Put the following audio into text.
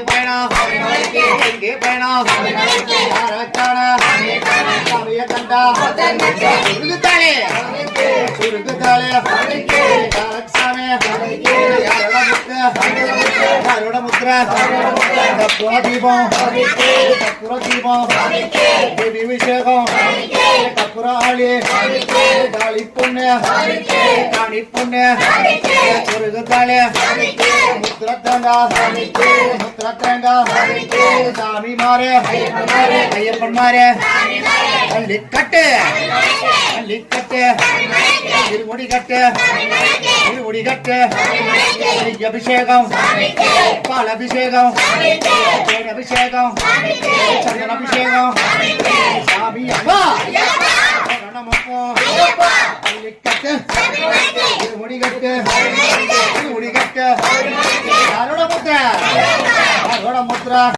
பயணம் எங்கே பயணம் யாரக்கான சாமிய கண்டா சுருகுத்தாளே சுருகுத்தாளே சாமி யாரோட முத்திர கற்பூர தீபம் கற்பூர தீபம் தேவி அபிஷேகம் கற்பூர ஆளி காளி பொண்ணு காணி பொண்ணு சுருகுத்தாளே முத்திர தேங்கா முத்திர தேங்கா சாமி மாறே ஐயப்பன் மாறே அள்ளி கட்டு அள்ளி கட்டு இருமுடி கட்டு இருமுடி கட்டு அபிஷேகம் பால் அபிஷேகம் அபிஷேகம் சந்தன அபிஷேகம் சாமி அம்மா அள்ளி கட்டு இருமுடி கட்டு இருமுடி கட்டு யாரோட முத்திர யாரோட முத்திர